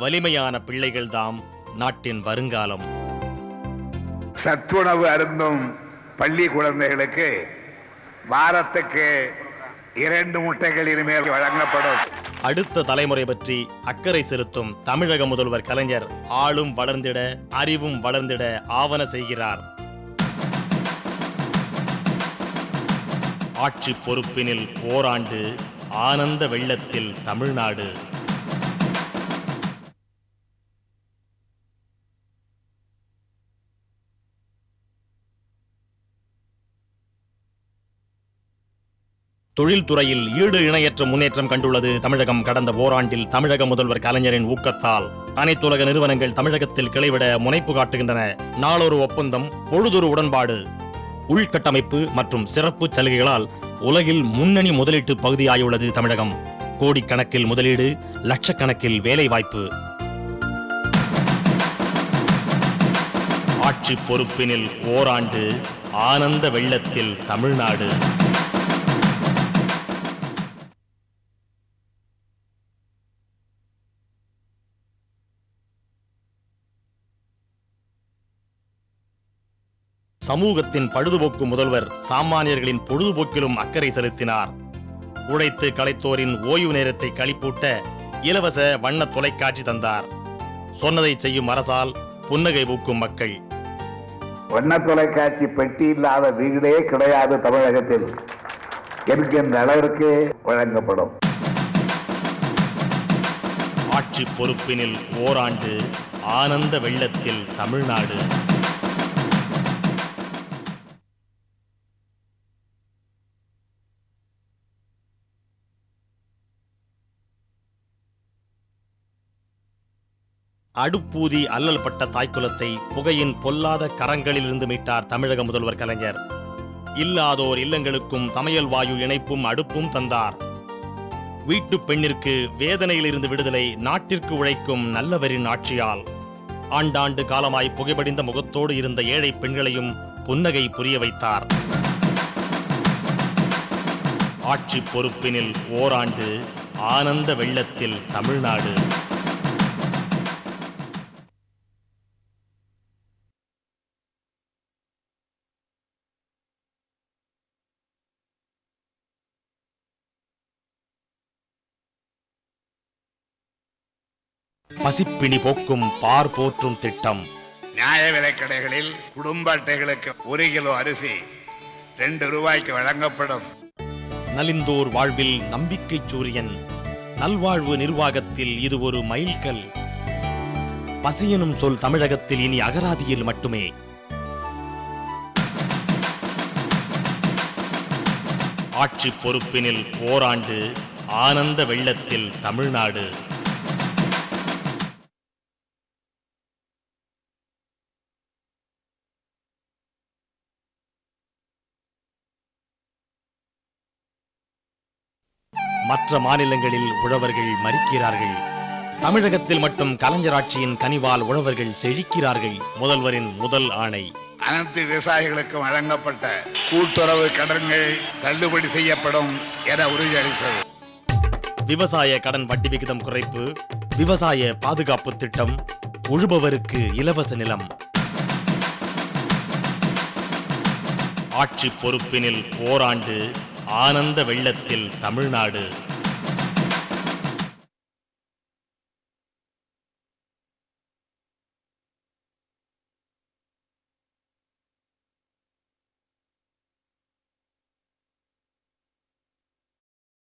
வலிமையான பிள்ளைகள்தாம் நாட்டின் வருங்காலம். சத்துணவு அருந்தும் பள்ளி குழந்தைகளுக்கு வாரத்துக்கு 2 முட்டைகள் இனிமேல் வழங்கப்படும். அடுத்த தலைமுறை பற்றி அக்கறை செலுத்தும் தமிழக முதல்வர் கலைஞர் ஆளும் வளர்ந்திட, அறிவும் வளர்ந்திட ஆவன செய்கிறார். ஆட்சி பொறுப்பினில் ஓராண்டு, ஆனந்த வெள்ளத்தில் தமிழ்நாடு. தொழில்துறையில் ஈடு இணையற்ற முன்னேற்றம் கண்டுள்ளது தமிழகம். கடந்த ஓராண்டில் தமிழக முதல்வர் கலைஞரின் ஊக்கத்தால் அனைத்துலக நிறுவனங்கள் தமிழகத்தில் கிளைவிட முனைப்பு காட்டுகின்றன. நாளொரு ஒப்பந்தம், பொழுதொரு உடன்பாடு, உள்கட்டமைப்பு மற்றும் சிறப்பு சலுகைகளால் உலகில் முன்னணி முதலீட்டு பகுதியாயுள்ளது தமிழகம். கோடிக்கணக்கில் முதலீடு, லட்சக்கணக்கில் வேலை வாய்ப்பு. ஆட்சி பொறுப்பினில் ஓராண்டு, ஆனந்த வெள்ளத்தில் தமிழ்நாடு. சமூகத்தின் பழுதுபோக்கு முதல்வர் சாமானியர்களின் பொழுதுபோக்கிலும் அக்கறை செலுத்தினார். உழைத்து களைத்தோரின் ஓய்வு நேரத்தை களிப்பூட்ட இலவச வண்ண தொலைக்காட்சி தந்தார். சொன்னதை செய்யும் அரசால் புன்னகை பூக்கும் மக்கள். வண்ண தொலைக்காட்சி பெட்டி இல்லாத வீடே கிடையாது தமிழகத்தில் என்கின்ற அளவிற்கு வழங்கப்படும். ஆட்சி பொறுப்பினில் ஓராண்டு, ஆனந்த வெள்ளத்தில் தமிழ்நாடு. அடுப்பூதி அல்லல் பட்ட தாய்க்குலத்தை புகையின் பொல்லாத கரங்களிலிருந்து மீட்டார் தமிழக முதல்வர் கலைஞர். இல்லாதோர் இல்லங்களுக்கும் சமையல் வாயு இணைப்பும் அடுப்பும் தந்தார். வீட்டு பெண்ணிற்கு வேதனையிலிருந்து விடுதலை நாட்டிற்கு உழைக்கும் நல்லவரின் ஆட்சியால். ஆண்டாண்டு காலமாய் புகைபடிந்த முகத்தோடு இருந்த ஏழை பெண்களையும் புன்னகை புரிய வைத்தார். ஆட்சி பொறுப்பினில் ஓராண்டு, ஆனந்த வெள்ளத்தில் தமிழ்நாடு. பசிப்பிணி போக்கும் பார் போற்றும் திட்டம். நியாய விலைக் கடைகளில் குடும்ப அட்டைகளுக்கு 1 கிலோ அரிசி 2 ரூபாய்க்கு வழங்கப்படும். நலிந்தோர் வாழ்வில் நம்பிக்கை சூரியன். நல்வாழ்வு நிர்வாகத்தில் இது ஒரு மைல்கல். பசியெனும் சொல் தமிழகத்தில் இனி அகராதியில் மட்டுமே. ஆட்சி பொறுப்பினில் ஓராண்டு, ஆனந்த வெள்ளத்தில் தமிழ்நாடு. மற்ற மாநிலங்களில் உழவர்கள் மரிக்கிறார்கள். தமிழகத்தில் மட்டும் கலைஞர் ஆட்சியின் கனிவால் உழவர்கள் செழிக்கிறார்கள். முதல்வரின் முதல் ஆணை. அனைத்து விவசாயிகளுக்கும் வழங்கப்பட்ட கூட்டுறவு கடன்கள் தள்ளுபடி செய்யப்படும் என உறுதியளித்தது. விவசாய கடன் வட்டி விகிதம் குறைப்பு, விவசாய பாதுகாப்பு திட்டம், உழுபவருக்கு இலவச நிலம். ஆட்சி பொறுப்பினில் ஓராண்டு, ஆனந்த வெள்ளத்தில் தமிழ்நாடு.